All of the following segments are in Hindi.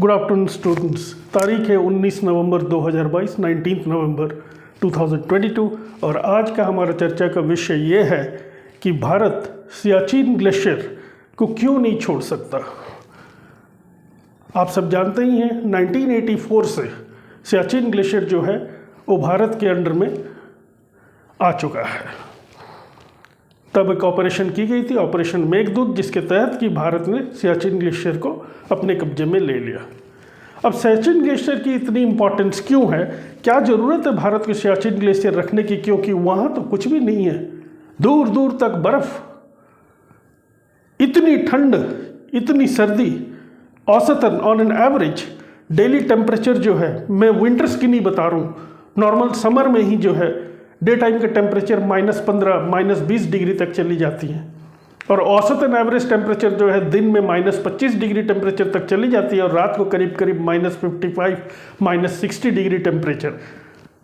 Good afternoon students. तारीख है 19 नवंबर 2022, 19 नवंबर 2022 और आज का हमारा चर्चा का विषय ये है कि भारत सियाचिन ग्लेशियर को क्यों नहीं छोड़ सकता। आप सब जानते ही हैं 1984 से सियाचिन ग्लेशियर जो है वो भारत के अंडर में आ चुका है। तब एक ऑपरेशन की गई थी, ऑपरेशन मेघदूत, जिसके तहत कि भारत ने सियाचिन ग्लेशियर को अपने कब्जे में ले लिया। अब सियाचिन ग्लेशियर की इतनी इम्पोर्टेंस क्यों है, क्या ज़रूरत है भारत को सियाचिन ग्लेशियर रखने की, क्योंकि वहाँ तो कुछ भी नहीं है, दूर दूर तक बर्फ़, इतनी ठंड, इतनी सर्दी, औसतन on an average daily temperature जो है, मैं विंटर्स की नहीं बता रहा हूँ, नॉर्मल समर में ही जो है डे टाइम का टेम्परेचर -15 -20 डिग्री तक चली जाती है और औसतन एवरेज टेम्परेचर जो है दिन में -25 डिग्री टेम्परेचर तक चली जाती है और रात को करीब करीब -55 -60 डिग्री टेम्परेचर।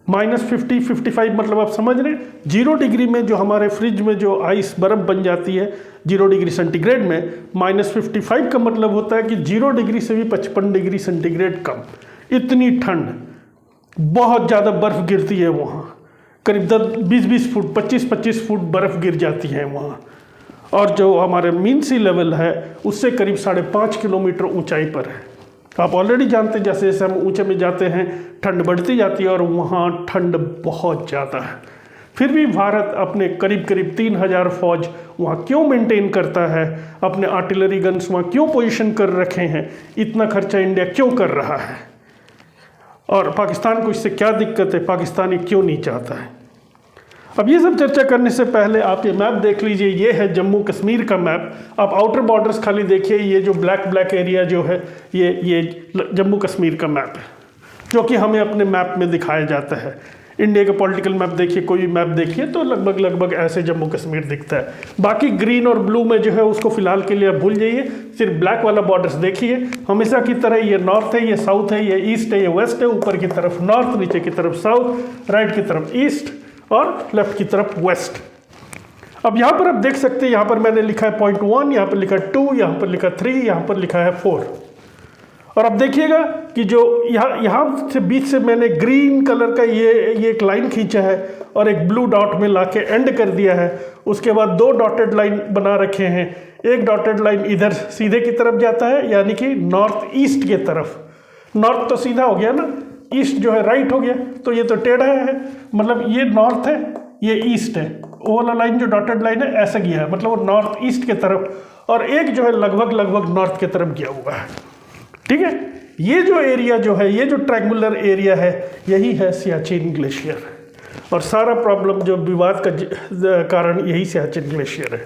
-50-55 मतलब आप समझ रहे हैं, 0 डिग्री में जो हमारे फ्रिज में जो आइस बर्फ़ बन जाती है 0 डिग्री सेंटीग्रेड में, -55 का मतलब होता है कि 0 डिग्री से भी 55 डिग्री सेंटीग्रेड कम। इतनी ठंड, बहुत ज़्यादा बर्फ़ गिरती है वहाँ, करीब 20-20 फुट 25-25 फुट बर्फ़ गिर जाती है वहाँ। और जो हमारे मीन सी लेवल है उससे करीब 5.5 किलोमीटर ऊंचाई पर है। आप ऑलरेडी जानते हैं जैसे जैसे हम ऊंचे में जाते हैं ठंड बढ़ती जाती है और वहाँ ठंड बहुत ज़्यादा है। फिर भी भारत अपने करीब करीब 3000 फौज वहाँ क्यों मेंटेन करता है, अपने आर्टिलरी गन्स वहाँ क्यों पोजीशन कर रखे हैं, इतना खर्चा इंडिया क्यों कर रहा है और पाकिस्तान को इससे क्या दिक्कत है, पाकिस्तान ये क्यों नहीं चाहता है। अब ये सब चर्चा करने से पहले आप ये मैप देख लीजिए, ये है जम्मू कश्मीर का मैप। आप आउटर बॉर्डर्स खाली देखिए, ये जो ब्लैक एरिया जो है ये जम्मू कश्मीर का मैप है जो कि हमें अपने मैप में दिखाया जाता है। इंडिया का पॉलिटिकल मैप देखिए, कोई भी मैप देखिए तो लगभग ऐसे जम्मू कश्मीर दिखता है। बाकी ग्रीन और ब्लू में जो है उसको फिलहाल के लिए आप भूल जाइए, सिर्फ ब्लैक वाला बॉर्डर्स देखिए। हमेशा की तरह ये नॉर्थ है, ये साउथ है, ये ईस्ट है, ये वेस्ट है, ऊपर की तरफ नॉर्थ, नीचे की तरफ साउथ, राइट की तरफ ईस्ट और लेफ्ट की तरफ वेस्ट। अब यहाँ पर आप देख सकते हैं, यहाँ पर मैंने लिखा है 0.1, यहाँ पर लिखा है 2, यहाँ पर लिखा 3, यहाँ पर लिखा है 4। और अब देखिएगा कि जो यहाँ से बीच से मैंने ग्रीन कलर का ये एक लाइन खींचा है और एक ब्लू डॉट में लाके एंड कर दिया है। उसके बाद 2 डॉटेड लाइन बना रखे हैं, एक डॉटेड लाइन इधर सीधे की तरफ जाता है यानी कि नॉर्थ ईस्ट की तरफ। नॉर्थ तो सीधा हो गया ना, ईस्ट जो है राइट हो गया, तो ये तो टेढ़ा है, मतलब ये नॉर्थ है, ये ईस्ट है। वो वाला लाइन जो डॉटेड लाइन है ऐसा गया है, मतलब वो नॉर्थ ईस्ट की तरफ, और एक जो है लगभग नॉर्थ की तरफ गया हुआ है। ठीक है, ये जो एरिया जो है, ये जो ट्रायंगुलर एरिया है, यही है सियाचिन ग्लेशियर। और सारा प्रॉब्लम जो विवाद का कारण यही सियाचिन ग्लेशियर है।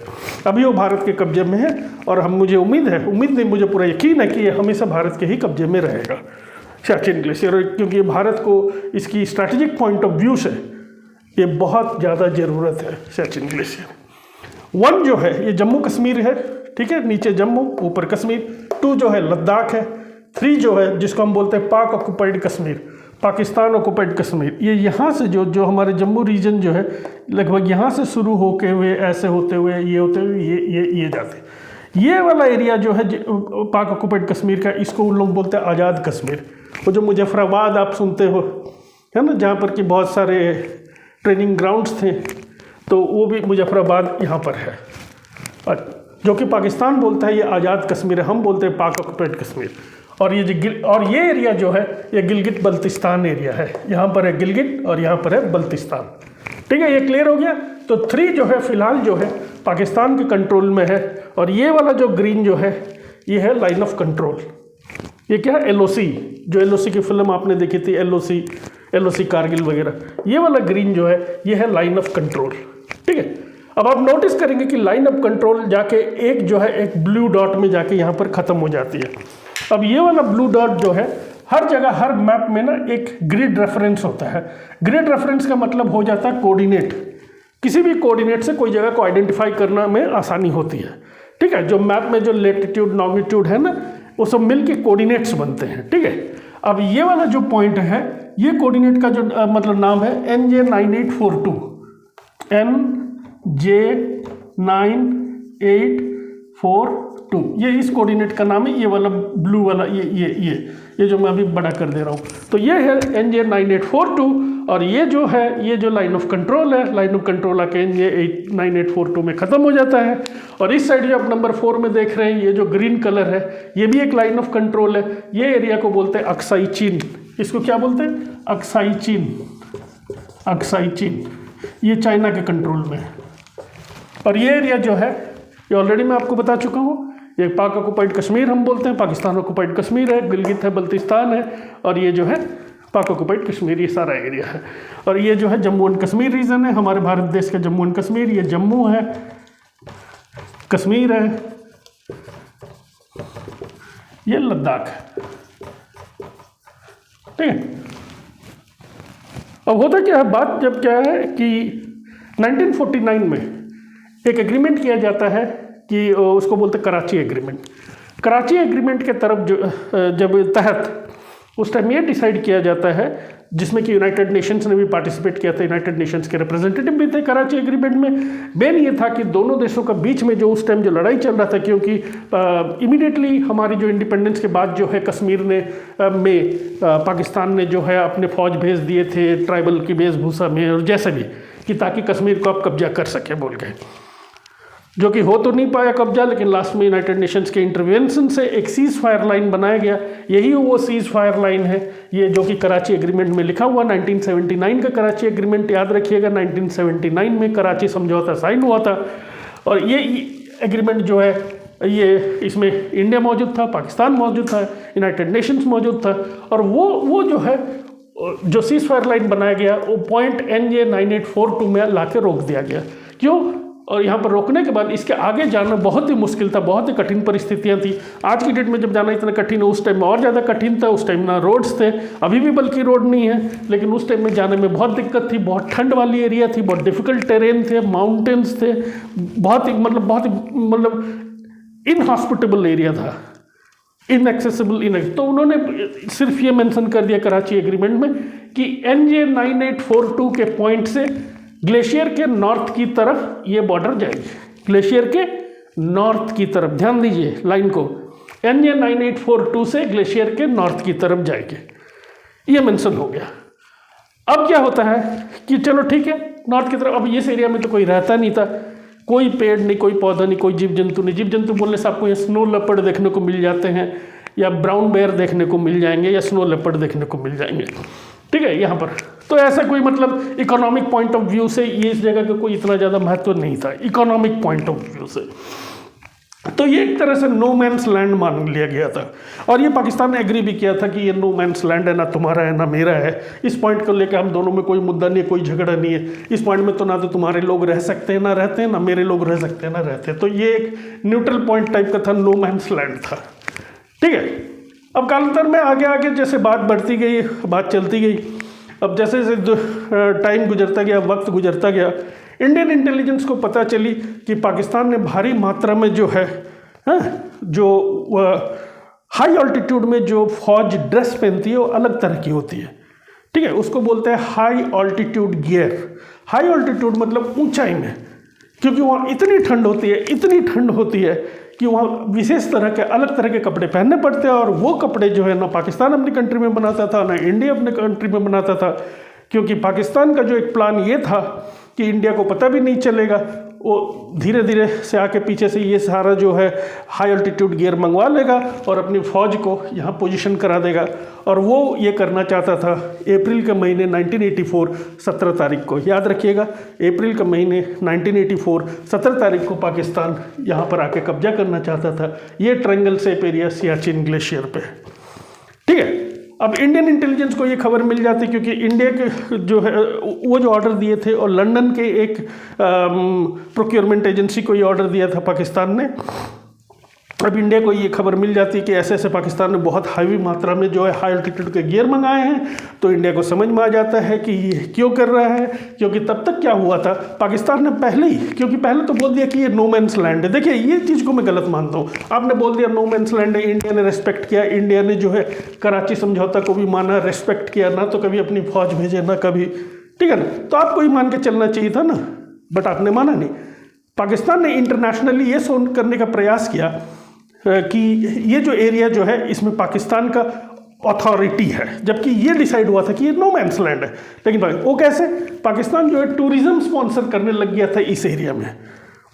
अभी वो भारत के कब्जे में है और हम मुझे उम्मीद नहीं, मुझे पूरा यकीन है कि ये हमेशा भारत के ही कब्जे में रहेगा सियाचिन ग्लेशियर, क्योंकि भारत को इसकी स्ट्रैटेजिक पॉइंट ऑफ व्यू से ये बहुत ज़्यादा ज़रूरत है सियाचिन ग्लेशियर। 1 जो है ये जम्मू कश्मीर है, ठीक है, नीचे जम्मू ऊपर कश्मीर। 2 जो है लद्दाख है। 3 जो है जिसको हम बोलते हैं पाक ऑक्यूपाइड कश्मीर, पाकिस्तान ऑक्यूपाइड कश्मीर, ये यहाँ से जो हमारे जम्मू रीजन जो है लगभग यहाँ से शुरू होके हुए ऐसे होते हुए ये होते हुए ये जाते। ये वाला एरिया जो है पाक ऑक्यूपाइड कश्मीर का, इसको उन लोग बोलते हैं आज़ाद कश्मीर। वो जो मुजफ्फराबाद आप सुनते हो है ना, जहाँ पर कि बहुत सारे ट्रेनिंग ग्राउंड्स थे, तो वो भी मुजफ्फराबाद यहाँ पर है, जो कि पाकिस्तान बोलता है ये आज़ाद कश्मीर है, हम बोलते हैं पाक ऑक्यूपाइड कश्मीर। और ये एरिया जो है ये गिलगिट बल्तिस्तान एरिया है, यहाँ पर है गिलगिट और यहाँ पर है बल्तिस्तान। ठीक है, ये क्लियर हो गया। तो 3 जो है फिलहाल जो है पाकिस्तान के कंट्रोल में है, और ये वाला जो ग्रीन जो है ये है लाइन ऑफ कंट्रोल। ये क्या है, LOC, जो LOC की फिल्म आपने देखी थी, LOC कारगिल वगैरह, ये वाला ग्रीन जो है ये है लाइन ऑफ कंट्रोल। ठीक है, अब आप नोटिस करेंगे कि लाइन ऑफ कंट्रोल जाके एक जो है एक ब्लू डॉट में जाके यहाँ पर ख़त्म हो जाती है। अब ये वाला ब्लू डॉट जो है हर जगह हर मैप में ना एक ग्रिड रेफरेंस होता है। ग्रिड रेफरेंस का मतलब हो जाता है कोऑर्डिनेट। किसी भी कोऑर्डिनेट से कोई जगह को आइडेंटिफाई करना में आसानी होती है। ठीक है, जो मैप में जो लेटीट्यूड लॉन्गिट्यूड है ना, वो सब मिल के कोऑर्डिनेट्स बनते हैं। ठीक है, अब ये वाला जो पॉइंट है, ये कोऑर्डिनेट का जो मतलब नाम है NJ9842, NJ9842 2, ये इस कोऑर्डिनेट का नाम है, ये वाला ब्लू वाला ये जो मैं अभी बड़ा कर दे रहा हूँ। तो ये है NJ 9842 और ये जो है, ये जो लाइन ऑफ कंट्रोल है, लाइन ऑफ कंट्रोल आके NJ 9842 में ख़त्म हो जाता है। और इस साइड जो आप नंबर 4 में देख रहे हैं, ये जो ग्रीन कलर है, ये भी एक लाइन ऑफ कंट्रोल है। ये एरिया को बोलते हैं अक्साई चीन। इसको क्या बोलते हैं? अक्साई चीन। अक्साई चीन ये चाइना के कंट्रोल में है। और ये एरिया जो है, ये ऑलरेडी मैं आपको बता चुका हूँ, ये पाक ऑक्युपाइड कश्मीर हम बोलते हैं, पाकिस्तान ऑक्युपाइड कश्मीर है, गिलगित है, बल्तिस्तान है, और ये जो है पाक ऑक्युपाइड कश्मीर, ये सारा एरिया है। और ये जो है जम्मू एंड कश्मीर रीजन है, हमारे भारत देश का जम्मू एंड कश्मीर, ये जम्मू है, कश्मीर है, ये लद्दाख है। ठीक है। अब होता क्या है, बात जब क्या है कि 1949 में एक एग्रीमेंट किया जाता है कि उसको बोलते कराची एग्रीमेंट। कराची एग्रीमेंट के तरफ जब तहत उस टाइम ये डिसाइड किया जाता है, जिसमें कि यूनाइटेड नेशंस ने भी पार्टिसिपेट किया था, यूनाइटेड नेशंस के रिप्रेजेंटेटिव भी थे कराची एग्रीमेंट में। मेन ये था कि दोनों देशों का बीच में जो उस टाइम जो लड़ाई चल रहा था, क्योंकि इमीडिएटली हमारी जो इंडिपेंडेंस के बाद जो है कश्मीर में पाकिस्तान ने जो है अपने फौज भेज दिए थे ट्राइबल की वेशभूषा में और जैसे भी, कि ताकि कश्मीर को आप कब्जा कर सके बोल के, जो कि हो तो नहीं पाया कब्जा, लेकिन लास्ट में यूनाइटेड नेशंस के इंटरवेंशन से एक सीज फायर लाइन बनाया गया। यही वो सीज फायर लाइन है, ये जो कि कराची एग्रीमेंट में लिखा हुआ। 1979 का कराची एग्रीमेंट याद रखिएगा, 1979 में कराची समझौता साइन हुआ था। और ये एग्रीमेंट जो है, ये इसमें इंडिया मौजूद था, पाकिस्तान मौजूद था, यूनाइटेड नेशंस मौजूद था। और वो जो है, जो सीज फायर लाइन बनाया गया, वो पॉइंट NJ 9842 में ला के रोक दिया गया। क्यों? और यहाँ पर रोकने के बाद इसके आगे जाना बहुत ही मुश्किल था, बहुत ही कठिन परिस्थितियाँ थी। आज की डेट में जब जाना इतना कठिन है, उस टाइम में और ज़्यादा कठिन था। उस टाइम ना रोड्स थे, अभी भी बल्कि रोड नहीं है, लेकिन उस टाइम में जाने में बहुत दिक्कत थी। बहुत ठंड वाली एरिया थी, बहुत डिफिकल्ट टेरेन थे, माउंटेन्स थे, बहुत ही इनहॉस्पिटेबल एरिया था, इनएक्सेसिबल। तो उन्होंने सिर्फ ये मेंशन कर दिया कराची एग्रीमेंट में कि NJ 9842 के पॉइंट से ग्लेशियर के नॉर्थ की तरफ ये बॉर्डर जाएगी, ग्लेशियर के नॉर्थ की तरफ, ध्यान दीजिए लाइन को, NJ 9842 से ग्लेशियर के नॉर्थ की तरफ जाएगी, ये मेंशन हो गया। अब क्या होता है कि चलो ठीक है, नॉर्थ की तरफ। अब इस एरिया में तो कोई रहता नहीं था, कोई पेड़ नहीं, कोई पौधा नहीं, कोई जीव जंतु नहीं। जीव जंतु बोलने से आपको यहाँ स्नो लेपर्ड देखने को मिल जाते हैं, या ब्राउन बेयर देखने को मिल जाएंगे, या स्नो लेपर्ड देखने को मिल जाएंगे। ठीक है, यहाँ पर तो ऐसा कोई मतलब इकोनॉमिक पॉइंट ऑफ व्यू से ये इस जगह का कोई इतना ज़्यादा महत्व नहीं था, इकोनॉमिक पॉइंट ऑफ व्यू से। तो ये एक तरह से नो मैन्स लैंड मान लिया गया था। और ये पाकिस्तान ने एग्री भी किया था कि ये नो मैन्स लैंड है, ना तुम्हारा है ना मेरा है। इस पॉइंट को लेकर हम दोनों में कोई मुद्दा नहीं है, कोई झगड़ा नहीं है। इस पॉइंट में तो ना तो तुम्हारे लोग रह सकते हैं ना रहते हैं, ना मेरे लोग रह सकते हैं ना रहते हैं। तो ये एक न्यूट्रल पॉइंट टाइप का था, नो मैन्स लैंड था। ठीक है। अब कालांतर में आगे आगे जैसे बात बढ़ती गई, बात चलती गई, अब जैसे जैसे टाइम गुजरता गया, वक्त गुजरता गया, इंडियन इंटेलिजेंस को पता चली कि पाकिस्तान ने भारी मात्रा में जो है जो हाई ऑल्टीट्यूड में जो फौज ड्रेस पहनती है वो अलग तरह की होती है। ठीक है, उसको बोलते हैं high altitude gear. High altitude मतलब ऊंचाई में, क्योंकि वहाँ इतनी ठंड होती है, इतनी ठंड होती है कि वहाँ विशेष तरह के अलग तरह के कपड़े पहनने पड़ते हैं। और वो कपड़े जो है ना पाकिस्तान अपनी कंट्री में बनाता था, ना इंडिया अपने कंट्री में बनाता था, क्योंकि पाकिस्तान का जो एक प्लान ये था कि इंडिया को पता भी नहीं चलेगा, वो धीरे धीरे से आके पीछे से ये सारा जो है हाई अल्टीट्यूड गियर मंगवा लेगा और अपनी फ़ौज को यहाँ पोजीशन करा देगा। और वो ये करना चाहता था अप्रैल के महीने 1984 17 तारीख को, याद रखिएगा, अप्रैल के महीने 1984 17 तारीख को पाकिस्तान यहाँ पर आके कब्जा करना चाहता था, ये triangle shape area Siachen glacier पे। ठीक है, अब इंडियन इंटेलिजेंस को ये खबर मिल जाती, क्योंकि इंडिया के जो है वो जो ऑर्डर दिए थे, और लंदन के एक प्रोक्योरमेंट एजेंसी को ये ऑर्डर दिया था पाकिस्तान ने। अब इंडिया को ये खबर मिल जाती है कि ऐसे ऐसे पाकिस्तान ने बहुत हाई मात्रा में जो है हाई अल्टीट्यूड के गियर मंगाए हैं। तो इंडिया को समझ में आ जाता है कि ये क्यों कर रहा है, क्योंकि तब तक क्या हुआ था, पाकिस्तान ने पहले ही, क्योंकि पहले तो बोल दिया कि ये नो मैन्स लैंड है। देखिए, ये चीज़ को मैं गलत मानता हूँ। आपने बोल दिया नो मैन्स लैंड है, इंडिया ने रेस्पेक्ट किया, इंडिया ने जो है कराची समझौता को भी माना, रेस्पेक्ट किया, ना तो कभी अपनी फौज भेजे ना कभी, ठीक है ना, तो आपको ही मान के चलना चाहिए था ना, बट आपने माना नहीं। पाकिस्तान ने इंटरनेशनली ये शो करने का प्रयास किया कि ये जो एरिया जो है इसमें पाकिस्तान का अथॉरिटी है, जबकि ये डिसाइड हुआ था कि ये नो मैंस लैंड है। लेकिन वो कैसे, पाकिस्तान जो है टूरिज्म स्पॉन्सर करने लग गया था इस एरिया में।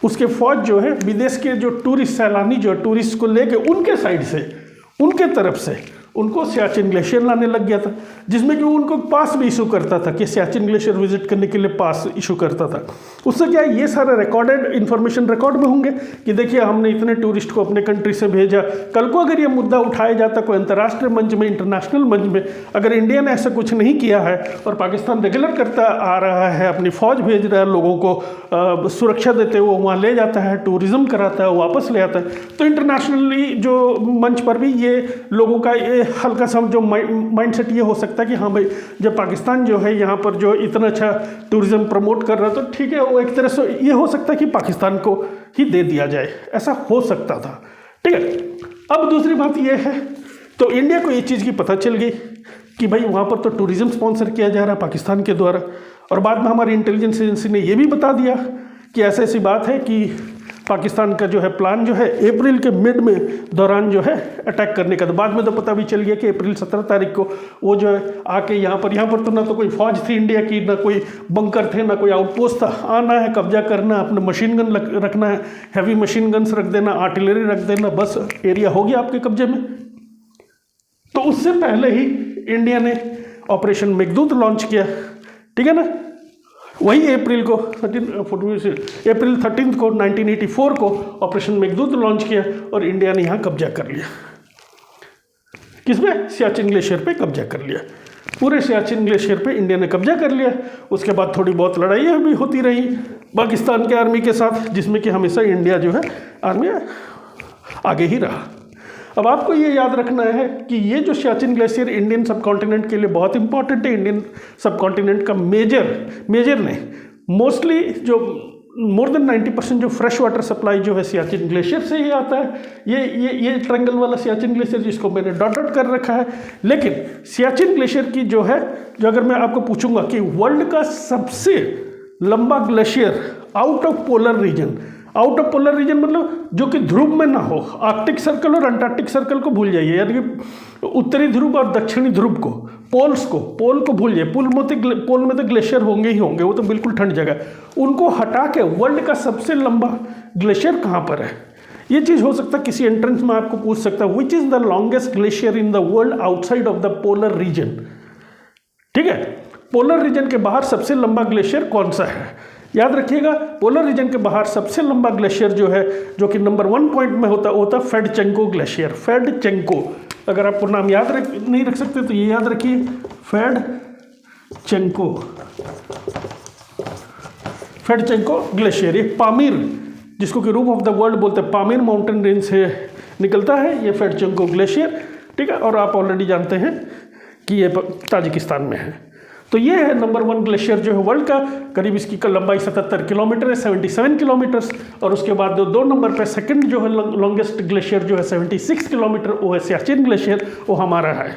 उसके फौज जो है विदेश के जो टूरिस्ट सैलानी जो टूरिस्ट को लेके उनके साइड से, उनके तरफ से उनको सियाचिन ग्लेशियर लाने लग गया था, जिसमें कि उनको पास भी इशू करता था कि सियाचिन ग्लेशियर विजिट करने के लिए पास इशू करता था। उससे क्या है, ये सारे रिकॉर्डेड इन्फॉर्मेशन रिकॉर्ड में होंगे कि देखिए हमने इतने टूरिस्ट को अपने कंट्री से भेजा। कल को अगर ये मुद्दा उठाया जाता कोई अंतर्राष्ट्रीय मंच में, इंटरनेशनल मंच में, अगर इंडिया ने ऐसा कुछ नहीं किया है और पाकिस्तान रेगुलर करता आ रहा है, अपनी फौज भेज रहा है, लोगों को सुरक्षा देते हुए वहाँ ले जाता है, टूरिज्म कराता है, वापस ले आता है, तो इंटरनेशनली जो मंच पर भी ये लोगों का ये हल्का सा जो माइंडसेट ये हो सकता है कि हाँ भाई जब पाकिस्तान जो है यहाँ पर जो इतना अच्छा टूरिज्म प्रमोट कर रहा है तो ठीक है, वो एक तरह से ये हो सकता है कि पाकिस्तान को ही दे दिया जाए, ऐसा हो सकता था। ठीक है, अब दूसरी बात ये है, तो इंडिया को ये चीज़ की पता चल गई कि भाई वहाँ पर तो टूरिज्म स्पॉन्सर किया जा रहा है पाकिस्तान के द्वारा, और बाद में हमारी इंटेलिजेंस एजेंसी ने ये भी बता दिया कि ऐसी ऐसी बात है कि पाकिस्तान का जो है प्लान जो है अप्रैल के मिड में दौरान जो है अटैक करने का। तो बाद में तो पता भी चल गया कि अप्रैल 17 तारीख को वो जो है आके यहाँ पर तो ना तो कोई फौज थी इंडिया की, ना कोई बंकर थे, ना कोई आउटपोस्ट था। आना है, कब्जा करना, अपने मशीन गन रखना है, हैवी मशीन गन्स रख देना, आर्टिलरी रख देना, बस एरिया हो गया आपके कब्जे में। तो उससे पहले ही इंडिया ने ऑपरेशन मेघदूत लॉन्च किया, ठीक है ना। वही अप्रैल 13 को 1984 को ऑपरेशन मेघदूत लॉन्च किया और इंडिया ने यहाँ कब्जा कर लिया। किसमें? सियाचिन ग्लेशियर पे कब्जा कर लिया। पूरे सियाचिन ग्लेशियर पे इंडिया ने कब्जा कर लिया। उसके बाद थोड़ी बहुत लड़ाइयाँ भी होती रही पाकिस्तान के आर्मी के साथ, जिसमें कि हमेशा इंडिया जो है आर्मी आगे ही रहा। अब आपको ये याद रखना है कि ये जो सियाचिन ग्लेशियर इंडियन सब कॉन्टिनेंट के लिए बहुत इंपॉर्टेंट है। इंडियन सब कॉन्टिनेंट का मेजर नहीं, मोस्टली जो मोर देन 90% जो फ्रेश वाटर सप्लाई जो है सियाचिन ग्लेशियर से ही आता है। ये ट्रायंगल वाला सियाचिन ग्लेशियर जिसको मैंने डॉट कर रखा है। लेकिन सियाचिन ग्लेशियर की जो है, जो अगर मैं आपको पूछूंगा कि वर्ल्ड का सबसे लंबा glacier out of polar region मतलब जो कि ध्रुव में ना हो, आर्कटिक सर्कल और अंटार्कटिक सर्कल को भूल जाइए, यानी कि उत्तरी ध्रुव और दक्षिणी ध्रुव को, पोल को भूल जाइए। पोल में तो ग्लेशियर होंगे ही होंगे, वो तो बिल्कुल ठंड जगह। उनको हटा के वर्ल्ड का सबसे लंबा ग्लेशियर कहाँ पर है, ये चीज़ हो सकता है किसी एंट्रेंस में आपको पूछ सकता है, which is the longest glacier in the world outside of the polar region. ठीक है, पोलर रीजन के बाहर सबसे लंबा ग्लेशियर कौन सा है? याद रखिएगा, पोलर रीजन के बाहर सबसे लंबा ग्लेशियर जो है, जो कि नंबर 1 पॉइंट में होता फेडचेंको ग्लेशियर। फेडचेंको, अगर आपको नाम याद नहीं रख सकते तो ये याद रखिए, फेडचेंको ग्लेशियर। ये पामीर, जिसको कि रूफ ऑफ द वर्ल्ड बोलते हैं, पामीर माउंटेन रेंज से निकलता है ये फेडचेंको ग्लेशियर। ठीक है, और आप ऑलरेडी जानते हैं कि ये ताजिकिस्तान में है। तो ये है नंबर 1 ग्लेशियर जो है वर्ल्ड का। करीब इसकी लंबाई 77 किलोमीटर है, 77 किलोमीटर्स। और उसके बाद 2 नंबर पे सेकंड जो है लॉन्गेस्ट ग्लेशियर जो है 76 किलोमीटर, वो है सियाचिन ग्लेशियर, वो हमारा है।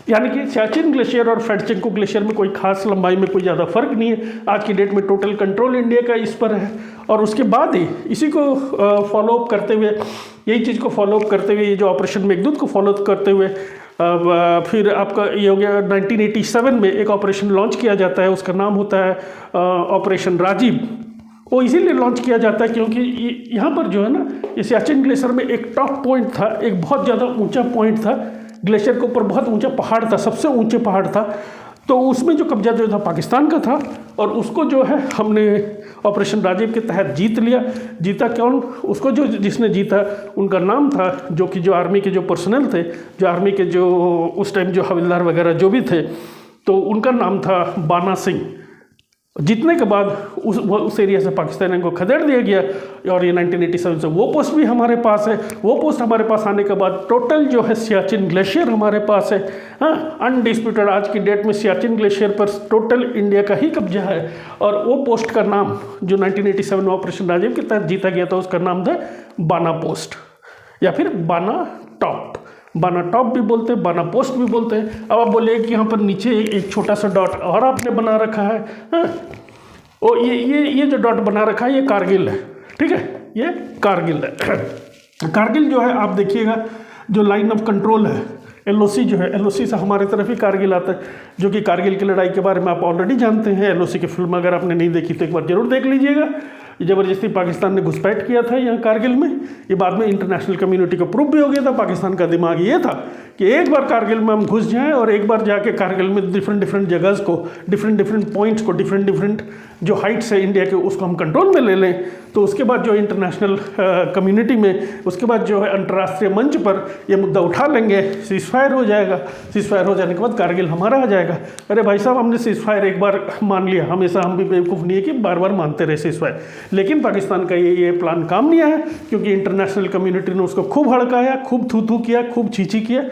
यानी कि सियाचिन ग्लेशियर और फेडचेंको ग्लेशियर में कोई खास लंबाई में कोई ज़्यादा फर्क नहीं है। आज की डेट में टोटल कंट्रोल इंडिया का इस पर है। और उसके बाद ही इसी को फॉलोअप करते हुए, यही चीज़ को फॉलोअप करते हुए, ये जो ऑपरेशन मेघदूत को फॉलोअप करते हुए फिर आपका ये हो गया 1987 में एक ऑपरेशन लॉन्च किया जाता है, उसका नाम होता है ऑपरेशन राजीव। वो इसीलिए लॉन्च किया जाता है क्योंकि यहाँ पर जो है ना, ये सियाचिन ग्लेशियर में एक टॉप पॉइंट था, एक बहुत ज़्यादा ऊंचा पॉइंट था। ग्लेशियर के ऊपर बहुत ऊंचा पहाड़ था, सबसे ऊंचे पहाड़ था। तो उसमें जो कब्जा जो था पाकिस्तान का था, और उसको जो है हमने ऑपरेशन राजीव के तहत जीत लिया। जीता कौन? उसको जिसने जीता उनका नाम था, जो कि जो आर्मी के जो पर्सनल थे, जो आर्मी के जो उस टाइम जो हवलदार वगैरह जो भी थे, तो उनका नाम था बाना सिंह। जीतने के बाद उस एरिया से पाकिस्तान को खदेड़ दिया गया, और ये 1987 से वो पोस्ट भी हमारे पास है। वो पोस्ट हमारे पास आने के बाद टोटल जो है सियाचिन ग्लेशियर हमारे पास है। हाँ, अनडिस्प्यूटेड आज की डेट में सियाचिन ग्लेशियर पर टोटल इंडिया का ही कब्जा है। और वो पोस्ट का नाम जो 1987 में ऑपरेशन राजीव के तहत जीता गया था, उसका नाम था बाना पोस्ट, या फिर बाना टॉप। बाना टॉप भी बोलते हैं, बाना पोस्ट भी बोलते हैं। अब आप बोलिए कि यहाँ पर नीचे एक छोटा सा डॉट और आपने बना रखा है। हाँ, और ये जो डॉट बना रखा है, ये कारगिल है। ठीक है, ये कारगिल है। कारगिल जो है आप देखिएगा, जो लाइन ऑफ कंट्रोल है LOC जो है, LOC से हमारे तरफ ही कारगिल आता है, जो कि कारगिल की लड़ाई के बारे में आप ऑलरेडी जानते हैं। LOC की फिल्म अगर आपने नहीं देखी तो एक बार जरूर देख लीजिएगा। ज़बरदस्ती पाकिस्तान ने घुसपैठ किया था यहाँ कारगिल में, ये बाद में इंटरनेशनल कम्युनिटी को प्रूव भी हो गया था। पाकिस्तान का दिमाग ये था कि एक बार कारगिल में हम घुस जाएं और एक बार जाके कारगिल में डिफरेंट जगह को, डिफरेंट पॉइंट्स को, डिफरेंट जो हाइट्स है इंडिया के, उसको हम कंट्रोल में ले लें, तो उसके बाद जो इंटरनेशनल कम्युनिटी में, उसके बाद जो है अंतर्राष्ट्रीय मंच पर ये मुद्दा उठा लेंगे, सीज़फायर हो जाएगा। सीज़फायर हो जाने के बाद कारगिल हमारा आ जाएगा। अरे भाई साहब, हमने सीज़फायर एक बार मान लिया, हमेशा हम भी बेवकूफ़ नहीं है कि बार बार मानते रहे सीज़फायर, लेकिन पाकिस्तान का ये प्लान काम नहीं आया, क्योंकि इंटरनेशनल कम्युनिटी ने उसको खूब हड़काया, खूब थू किया, खूब छीछी किया,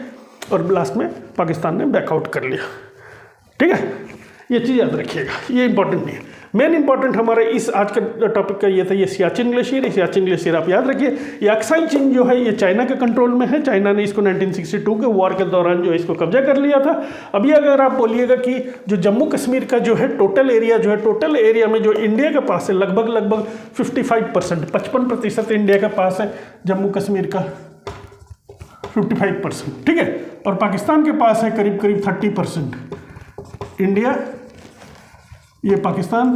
और लास्ट में पाकिस्तान ने बैकआउट कर लिया। ठीक है, ये चीज़ याद रखिएगा, ये इंपॉर्टेंट नहीं है। मेन इंपॉर्टेंट हमारे इस आज का टॉपिक का ये था, ये सियाचिन ग्लेशियर। सियाचिन ग्लेशियर आप याद रखिए, ये अक्साई चीन जो है ये चाइना के कंट्रोल में है। चाइना ने इसको 1962 के वॉर के दौरान जो है इसको कब्जा कर लिया था। अभी अगर आप बोलिएगा कि जो जम्मू कश्मीर का जो है टोटल एरिया जो है, टोटल एरिया में जो इंडिया के पास है लगभग 55%, 55% इंडिया के पास है जम्मू कश्मीर का, 55%। ठीक है, और पाकिस्तान के पास है करीब 30%। इंडिया, ये पाकिस्तान,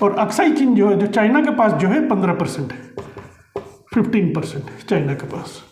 और अक्साई चीन जो है, जो चाइना के पास जो है 15% है, 15% चाइना के पास।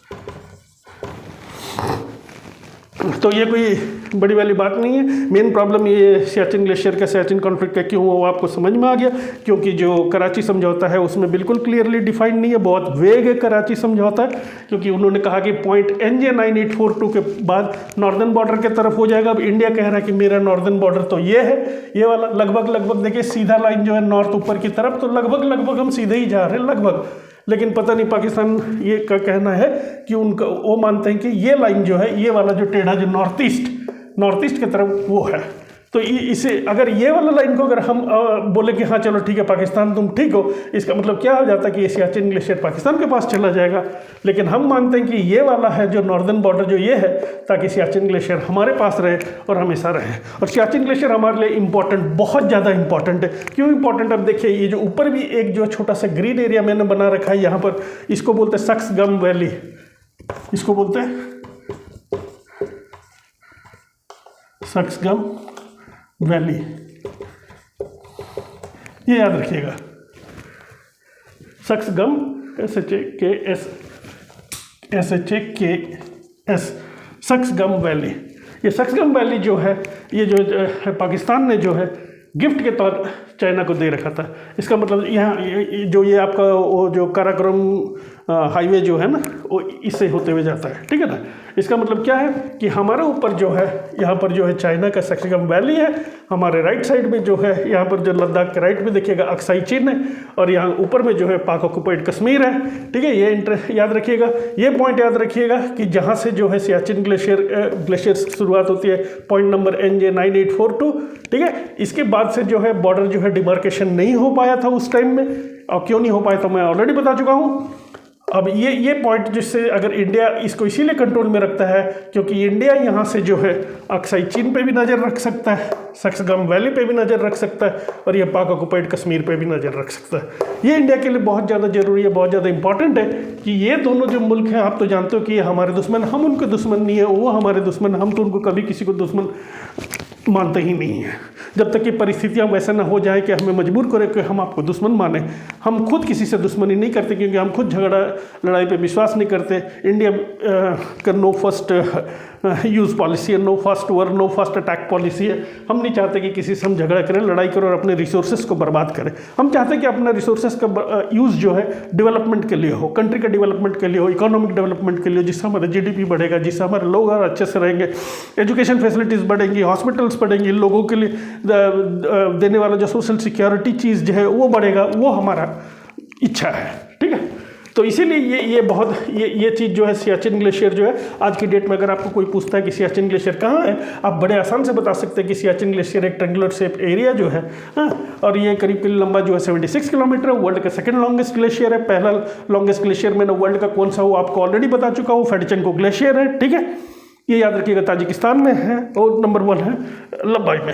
तो ये कोई बड़ी वाली बात नहीं है। मेन प्रॉब्लम ये सियाचिन ग्लेशियर का, सियाचिन कॉन्फ्लिक्ट का क्यों हुआ, वो आपको समझ में आ गया, क्योंकि जो कराची समझौता है उसमें बिल्कुल क्लियरली डिफाइंड नहीं है, बहुत वेग है कराची समझौता है, क्योंकि उन्होंने कहा कि पॉइंट NJ 9842 के बाद नॉर्दर्न बॉर्डर के तरफ हो जाएगा। अब इंडिया कह रहा है कि मेरा नॉर्दर्न बॉर्डर तो ये है, ये वाला लगभग देखिए सीधा लाइन जो है नॉर्थ ऊपर की तरफ, तो लगभग हम सीधे ही जा रहे हैं लगभग। लेकिन पता नहीं पाकिस्तान ये का कहना है कि उनका, वो मानते हैं कि ये लाइन जो है, ये वाला जो टेढ़ा जो नॉर्थ ईस्ट की तरफ वो है। तो इसे अगर ये वाला लाइन को अगर हम बोले कि हाँ चलो ठीक है पाकिस्तान तुम ठीक हो, इसका मतलब क्या हो जाता है कि ये सियाचिन ग्लेशियर पाकिस्तान के पास चला जाएगा। लेकिन हम मानते हैं कि ये वाला है जो नॉर्दर्न बॉर्डर जो ये है, ताकि सियाचिन ग्लेशियर हमारे पास रहे और हमेशा रहे। और सियाचिन ग्लेशियर हमारे लिए इंपॉर्टेंट, बहुत ज़्यादा इंपॉर्टेंट है। क्यों इंपॉर्टेंट, अब देखिए ये जो ऊपर भी एक जो छोटा सा ग्रीन एरिया मैंने बना रखा है यहाँ पर, इसको बोलते हैं सक्सगम वैली, इसको बोलते हैं सक्सगम वैली, ये याद रखिएगा। Shaksgam SHAKS, Shaksgam valley. ये सक्सगम वैली जो है, ये जो पाकिस्तान ने जो है गिफ्ट के तौर चाइना को दे रखा था। इसका मतलब यहाँ जो ये आपका वो जो काराकोरम हाईवे जो है ना, वो इससे होते हुए जाता है। ठीक है ना, इसका मतलब क्या है कि हमारे ऊपर जो है, यहाँ पर जो है चाइना का सक्सगम वैली है, हमारे राइट साइड में जो है, यहाँ पर जो लद्दाख के राइट में देखिएगा अक्साई चीन है, और यहाँ ऊपर में जो है पाक ऑक्युपाइड कश्मीर है। ठीक है, ये याद रखिएगा, ये पॉइंट याद रखिएगा कि जहाँ से जो है सियाचिन ग्लेशियर शुरुआत होती है, पॉइंट नंबर NJ 9842। ठीक है, इसके बाद से जो है बॉर्डर जो है डिमार्केशन नहीं हो पाया था उस टाइम में, और क्यों नहीं हो पाया तो मैं ऑलरेडी बता चुका हूँ। अब ये पॉइंट जिससे अगर इंडिया इसको इसीलिए कंट्रोल में रखता है क्योंकि इंडिया यहाँ से जो है अक्साई चीन पे भी नज़र रख सकता है, सक्सगम वैली पे भी नज़र रख सकता है, और ये पाक ऑक्युपाइड कश्मीर पे भी नज़र रख सकता है। ये इंडिया के लिए बहुत ज़्यादा ज़रूरी है, बहुत ज़्यादा इंपॉर्टेंट है कि ये दोनों जो मुल्क हैं, आप तो जानते हो कि ये हमारे दुश्मन, हम उनके दुश्मन नहीं है, वो हमारे दुश्मन, हम तो उनको कभी किसी को दुश्मन मानते ही नहीं है। जब तक कि परिस्थितियाँ वैसा ना हो जाए कि हमें मजबूर करें कि हम आपको दुश्मन माने, हम खुद किसी से दुश्मनी नहीं करते, क्योंकि हम खुद झगड़ा लड़ाई पे विश्वास नहीं करते। इंडिया का नो फर्स्ट यूज़ पॉलिसी है, नो फर्स्ट वर, नो फर्स्ट अटैक पॉलिसी है। हम नहीं चाहते कि किसी से हम झगड़ा करें, लड़ाई करें और अपने रिसोर्सेज को बर्बाद करें। हम चाहते हैं कि अपने रिसोर्सेज का यूज़ जो है डेवलपमेंट के लिए हो, कंट्री के डेवलपमेंट के लिए हो, इकोनॉमिक डेवलपमेंट के लिए, जिससे हमारा GDP बढ़ेगा, जिससे हमारे लोग और अच्छे से रहेंगे, एजुकेशन फैसिलिटीज़ बढ़ेंगी, हॉस्पिटल्स बढ़ेंगे, लोगों के लिए देने वाला जो सोशल सिक्योरिटी चीज़ जो है वो बढ़ेगा, वो हमारा इच्छा है। ठीक है, तो इसीलिए ये बहुत ये चीज़ जो है सियाचिन ग्लेशियर जो है, आज की डेट में अगर आपको कोई पूछता है कि सियाचिन ग्लेशियर कहाँ है, आप बड़े आसान से बता सकते हैं कि सियाचिन ग्लेशियर एक ट्रेंगुलर शेप एरिया जो है, हाँ, और ये करीब लंबा जो है 76 किलोमीटर है। वर्ल्ड का सेकंड लॉन्गेस्ट ग्लेशियर है। पहला लॉन्गेस्ट ग्लेशियर मैंने वर्ल्ड का कौन सा वो आपको ऑलरेडी बता चुका हूँ, फेडचेंको ग्लेशियर है। ठीक है, ये याद रखिएगा, ताजिकिस्तान में है, और नंबर 1 है लंबाई में।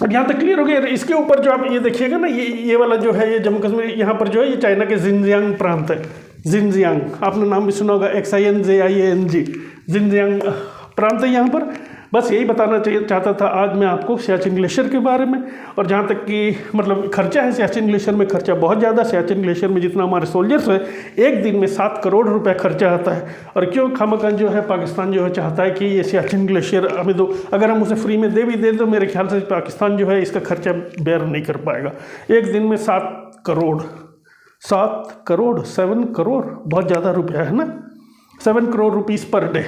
अब यहाँ तक क्लियर हो गया। इसके ऊपर जो आप ये देखिएगा ना, ये वाला जो है, ये जम्मू कश्मीर, यहाँ पर जो है ये चाइना के जिनजियांग प्रांत है। जिनजियांग आपने नाम भी सुना होगा, XINJIANG, जिनजियांग प्रांत है यहाँ पर। बस यही बताना चाहता था आज मैं आपको सियाचिन ग्लेशियर के बारे में। और जहाँ तक कि मतलब खर्चा है सियाचिन ग्लेशियर में, खर्चा बहुत ज़्यादा। सियाचिन ग्लेशियर में जितना हमारे सोल्जर्स हैं, एक दिन में 7 करोड़ रुपए खर्चा आता है। और क्यों खामखा जो है पाकिस्तान जो है चाहता है कि ये सियाचिन ग्लेशियर हमें दो, अगर हम उसे फ्री में दे भी दे तो मेरे ख्याल से पाकिस्तान जो है इसका खर्चा बेयर नहीं कर पाएगा। एक दिन में 7 करोड़ 7 करोड़ बहुत ज़्यादा रुपया है ना, 7 crore rupees per day.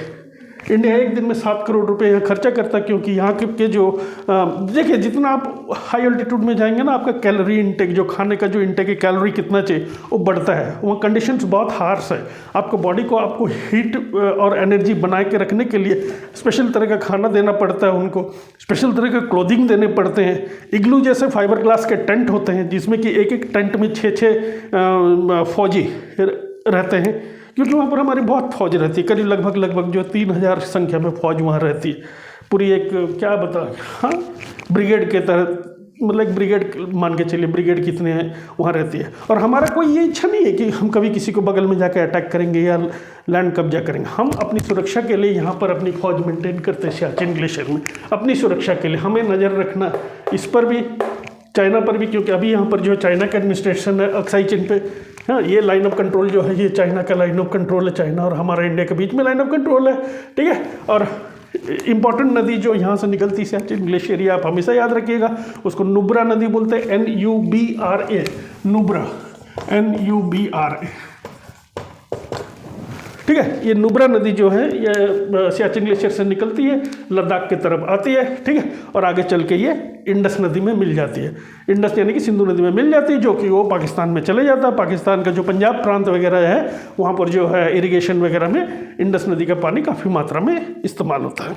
India एक दिन में 7 करोड़ रुपए यहाँ खर्चा करता है, क्योंकि यहाँ के जो देखिए जितना आप हाई अल्टीट्यूड में जाएंगे ना, आपका कैलोरी इंटेक, जो खाने का जो इंटेक है, कैलोरी कितना चाहिए वो बढ़ता है। वहाँ कंडीशंस बहुत हार्श है। आपको बॉडी को आपको हीट और एनर्जी बनाए के रखने के लिए स्पेशल तरह का खाना देना पड़ता है, उनको स्पेशल तरह का क्लोथिंग देने पड़ते हैं। इग्लू जैसे फाइबर ग्लास के टेंट होते हैं, जिसमें कि एक टेंट में 6 फौजी रहते हैं, क्योंकि वहाँ पर हमारी बहुत फौज रहती है, करीब लगभग जो 3000 संख्या में फौज वहाँ रहती है। पूरी एक क्या बता, हाँ, ब्रिगेड के तहत, मतलब एक ब्रिगेड मान के चलिए, ब्रिगेड कितने हैं वहाँ रहती है। और हमारा कोई ये इच्छा नहीं है कि हम कभी किसी को बगल में जाकर अटैक करेंगे या लैंड कब्जा करेंगे। हम अपनी सुरक्षा के लिए यहाँ पर अपनी फौज मेंटेन करते हैं सियाचिन ग्लेशियर में, अपनी सुरक्षा के लिए। हमें नज़र रखना इस पर भी, चाइना पर भी, क्योंकि अभी यहाँ पर जो चाइना का एडमिनिस्ट्रेशन है अक्साई चिन पे, हाँ, ये लाइन ऑफ कंट्रोल जो है ये चाइना का लाइन ऑफ कंट्रोल है। चाइना और हमारा इंडिया के बीच में लाइन ऑफ कंट्रोल है, ठीक है। और इम्पॉर्टेंट नदी जो यहाँ से निकलती है सियाचिन ग्लेशियर, ये आप हमेशा याद रखिएगा, उसको नुब्रा नदी बोलते हैं, NUBRA, नुब्रा, NUBRA, ठीक है। ये नुब्रा नदी जो है ये सियाचिन ग्लेशियर से निकलती है, लद्दाख की तरफ आती है, ठीक है, और आगे चल के ये इंडस नदी में मिल जाती है। इंडस यानी कि सिंधु नदी में मिल जाती है, जो कि वो पाकिस्तान में चले जाता है। पाकिस्तान का जो पंजाब प्रांत वगैरह है, वहाँ पर जो है इरिगेशन वगैरह में इंडस नदी का पानी काफ़ी मात्रा में इस्तेमाल होता है।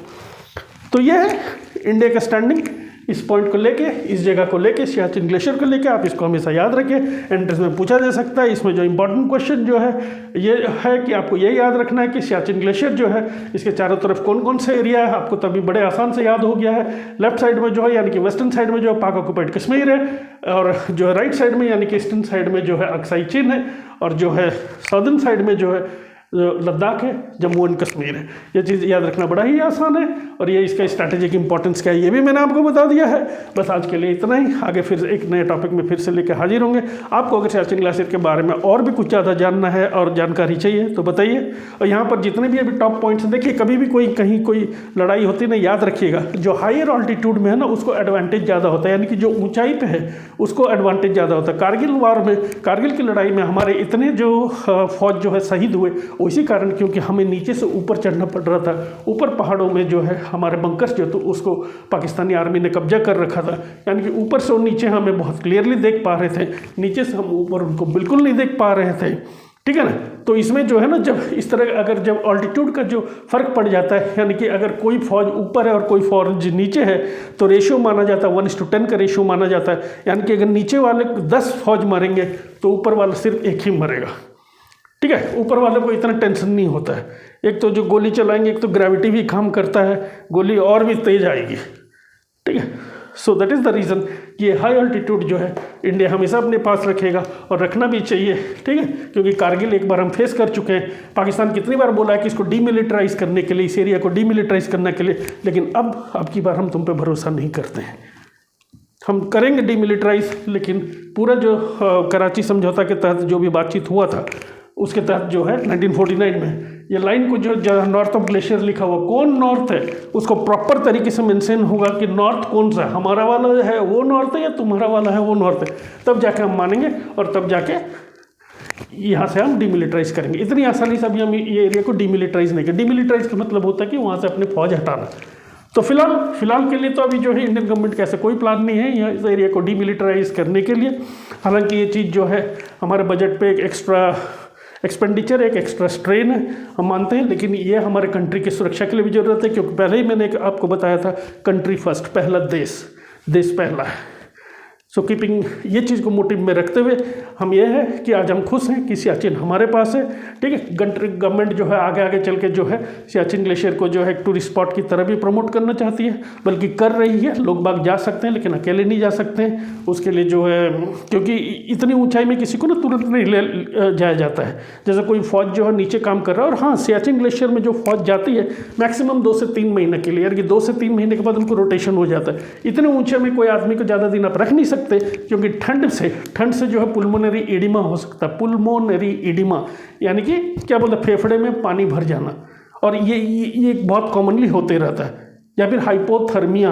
तो ये है इंडिया का स्टैंडिंग इस पॉइंट को लेके, इस जगह को लेके, सियाचिन ग्लेशियर को लेके। आप इसको हमेशा याद रखें, एंट्रेंस में पूछा जा सकता है। इसमें जो इंपॉर्टेंट क्वेश्चन जो है ये है कि आपको ये याद रखना है कि सियाचिन ग्लेशियर जो है इसके चारों तरफ कौन कौन से एरिया है। आपको तभी बड़े आसान से याद हो गया है। लेफ्ट साइड में जो है यानी कि वेस्टर्न साइड में जो है पाक ऑक्युपाइड कश्मीर है, और जो है राइट साइड में यानी कि ईस्टर्न साइड में जो है अक्साई चिन है, और जो है साउदर्न साइड में जो है लद्दाख है, जम्मू एंड कश्मीर है। ये चीज़ याद रखना बड़ा ही आसान है, और ये इसका स्ट्रैटेजिक इंपॉर्टेंस क्या है ये भी मैंने आपको बता दिया है। बस आज के लिए इतना ही। आगे फिर एक नए टॉपिक में फिर से लेकर हाजिर होंगे। आपको अगर सियाचिन ग्लेशियर के बारे में और भी कुछ ज़्यादा जानना है और जानकारी चाहिए तो बताइए। और यहाँ पर जितने भी अभी टॉप पॉइंट्स देखिए, कभी भी कोई कहीं कोई लड़ाई होती है ना, याद रखिएगा जो हायर ऑल्टीट्यूड में है ना उसको एडवांटेज ज़्यादा होता है, यानी कि जो ऊंचाई पे है उसको एडवांटेज ज़्यादा होता है। कारगिल वार में, कारगिल की लड़ाई में हमारे इतने जो फौज जो है शहीद हुए, उसी कारण क्योंकि हमें नीचे से ऊपर चढ़ना पड़ रहा था। ऊपर पहाड़ों में जो है हमारे बंकर्स जो तो उसको पाकिस्तानी आर्मी ने कब्जा कर रखा था, यानी कि ऊपर से और नीचे हमें बहुत क्लियरली देख पा रहे थे, नीचे से हम ऊपर उनको बिल्कुल नहीं देख पा रहे थे, ठीक है ना। तो इसमें जो है ना, जब इस तरह अगर जब ऑल्टीट्यूड का जो फर्क पड़ जाता है, यानी कि अगर कोई फौज ऊपर है और कोई फौज नीचे है, तो रेशियो माना जाता है 1:10 का रेशियो माना जाता है। यानी कि अगर नीचे वाले 10 फौज मरेंगे तो ऊपर वाला सिर्फ एक ही मरेगा, ठीक है। ऊपर वाले को इतना टेंशन नहीं होता है। एक तो जो गोली चलाएंगे, एक तो ग्रेविटी भी काम करता है, गोली और भी तेज आएगी, ठीक है। So that is the reason कि हाई अल्टीट्यूड जो है इंडिया हमेशा अपने पास रखेगा, और रखना भी चाहिए, ठीक है। क्योंकि कारगिल एक बार हम फेस कर चुके हैं। पाकिस्तान कितनी बार बोला है कि इसको डीमिलिटराइज करने के लिए, इस एरिया को डीमिलिटराइज करने के लिए, लेकिन अब की बार हम तुम पे भरोसा नहीं करते हैं। हम करेंगे डीमिलिटराइज, लेकिन पूरा जो कराची समझौता के तहत जो भी बातचीत हुआ था उसके तहत जो है 1949 में ये लाइन को जो नॉर्थ ऑफ ग्लेशियर लिखा हुआ, कौन नॉर्थ है उसको प्रॉपर तरीके से मेंशन होगा कि नॉर्थ कौन सा है, हमारा वाला है वो नॉर्थ है या तुम्हारा वाला है वो नॉर्थ है, तब जाके हम मानेंगे और तब जाके यहाँ से हम डीमिलिटराइज करेंगे। इतनी आसानी से अभी हम ये एरिया को डीमिलिटराइज नहीं करें। डीमिलिटराइज का मतलब होता है कि वहाँ से अपने फौज हटाना। तो फिलहाल के लिए तो अभी जो है इंडियन गवर्नमेंट का ऐसा कोई प्लान नहीं है यहाँ इस एरिया को डीमिलिटराइज करने के लिए। हालांकि ये चीज़ जो है हमारे बजट पे एक एक्स्ट्रा एक्सपेंडिचर, एक एक्स्ट्रा स्ट्रेन है, हम मानते हैं, लेकिन ये हमारे कंट्री की सुरक्षा के लिए भी ज़रूरत है। क्योंकि पहले ही मैंने आपको बताया था, कंट्री फर्स्ट, पहला देश पहला है, सो कीपिंग ये चीज़ को मोटिव में रखते हुए हम ये है कि आज हम खुश हैं कि सियाचिन हमारे पास है। ठीक है, गवर्नमेंट जो है आगे आगे चल के जो है सियाचिन ग्लेशियर को जो है एक टूरिस्ट स्पॉट की तरह भी प्रमोट करना चाहती है, बल्कि कर रही है। लोग बाग जा सकते हैं लेकिन अकेले नहीं जा सकते हैं, उसके लिए जो है क्योंकि इतनी ऊंचाई में किसी को ना तुरंत नहीं ले जाया जाता है। जैसे कोई फौज जो है नीचे काम कर रहा है, और हाँ सियाचिन ग्लेशियर में जो फौज जाती है मैक्सिमम 2 से 3 महीने के लिए, यार कि 2 से 3 महीने के बाद उनको रोटेशन हो जाता है। इतने ऊंचे में कोई आदमी को ज़्यादा दिन आप रख नहीं सकते, क्योंकि ठंड से जो है पुल्मोनरी एडिमा हो सकता है। पुल्मोनरी एडिमा यानी कि क्या बोलते हैं, फेफड़े में पानी भर जाना, और ये बहुत कॉमनली होते रहता है। या फिर हाइपोथर्मिया,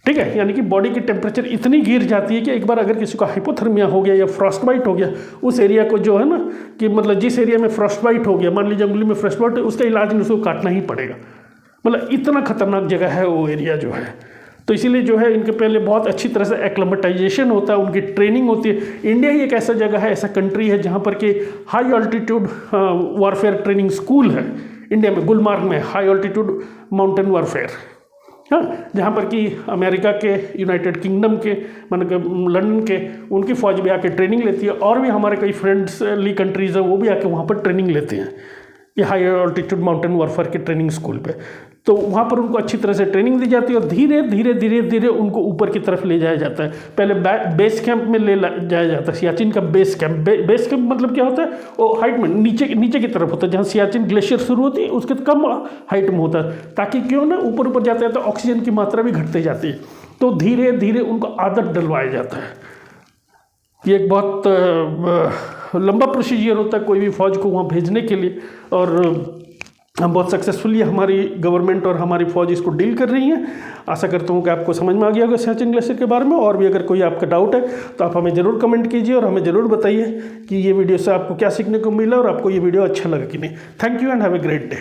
ठीक है, यानी कि बॉडी की टेम्परेचर इतनी गिर जाती है कि एक बार अगर किसी को हाइपोथर्मिया हो गया या फ्रॉस्ट बाइट हो गया, उस एरिया को जो है ना कि मतलब जिस एरिया में फ्रॉस्ट बाइट हो गया, मान लीजिए उंगली में फ्रॉस्ट बाइट, उसका इलाज नहीं, उसको काटना ही पड़ेगा। मतलब इतना खतरनाक जगह है वो एरिया जो है। तो इसीलिए जो है इनके पहले बहुत अच्छी तरह से एक्लेमेटाइजेशन होता है, उनकी ट्रेनिंग होती है। इंडिया ही एक ऐसा जगह है, ऐसा कंट्री है जहाँ पर कि high altitude warfare training school है इंडिया में, गुलमार्ग में हाई ऑल्टीट्यूड माउंटेन वॉरफेयर, हाँ, जहाँ पर कि अमेरिका के, यूनाइटेड किंगडम के, मतलब लंदन के, उनकी फ़ौज भी आके ट्रेनिंग लेती है, और भी हमारे कई फ्रेंड्सली कंट्रीज़ है वो भी आके वहाँ पर ट्रेनिंग लेते हैं ये हाई ऑल्टीट्यूड माउंटेन वॉरफेयर के ट्रेनिंग स्कूल पे। तो वहाँ पर उनको अच्छी तरह से ट्रेनिंग दी जाती है और धीरे धीरे उनको ऊपर की तरफ ले जाया जाता है। पहले बेस कैंप में ले जाया जाता है, सियाचिन का बेस कैंप। बेस कैंप मतलब क्या होता है, वो हाइट में नीचे की तरफ होता है, जहाँ सियाचिन ग्लेशियर शुरू होती है उसके कम हाइट में होता है, ताकि क्यों ना ऊपर जाते हैं तो ऑक्सीजन की मात्रा भी घटती जाती है। तो धीरे धीरे उनको आदत डलवाया जाता है। ये एक बहुत लंबा प्रोसीजर होता है कोई भी फौज को वहाँ भेजने के लिए, और हम बहुत सक्सेसफुली हमारी गवर्नमेंट और हमारी फौज इसको डील कर रही है। आशा करता हूँ कि आपको समझ में आ गया होगा सियाचिन ग्लेशियर के बारे में। और भी अगर कोई आपका डाउट है तो आप हमें ज़रूर कमेंट कीजिए और हमें ज़रूर बताइए कि ये वीडियो से आपको क्या सीखने को मिला और आपको ये वीडियो अच्छा लगा कि नहीं। Thank you and have a great day.